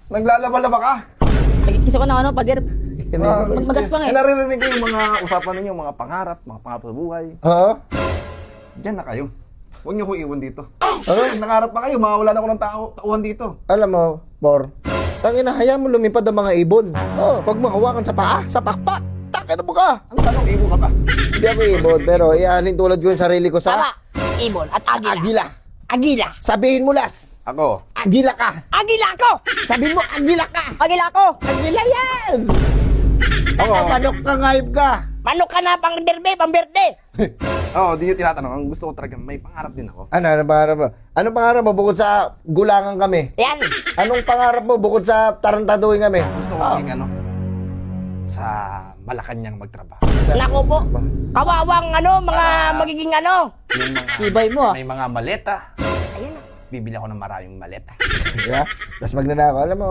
Naglalaba-laba ka? Nagkikisa ko ng ano, pader. Magmagas pa nga eh. Naririnig ko yung mga usapan ninyo, mga pangarap sa buhay. Oo? Diyan na kayo. Huwag niyo ko iwan dito. Nangarap pa kayo, mawawala na ako ng tauhan dito. Alam mo, Por, tangina, hayaan mo lumipad ang mga ibon. Pag makawakan sa paa, sa pakpak, takina mo ka. Ang tanong, ibo ka ba? Hindi ako ibon, pero ihalin tulad ko yung sarili ko Tama. sa Ibon at agila. agila. Agila. Sabihin mo, Las, Ako. agila ka. Agila ako! Sabihin mo, agila ka. Agila ako! Agila yan. Ako. Manok ka, ngayib ka. Manok ka na pang derbe, pang birthday. Oo, di nyo tinatanong. Ang gusto ko talaga, may pangarap din ako. Ano pangarap mo? Anong pangarap mo bukod sa gulangan kami? Yan. Anong pangarap mo bukod sa tarantaduhin kami? Gusto ko maging sa Malacanang magtrabaho. Nako po. Kawawang mga magiging Yung mga, Tibay mo, ah. May mga maleta. Ayun. Bibili ako ng maraming maleta. Diba? Tapos magnanakaw. Alam mo,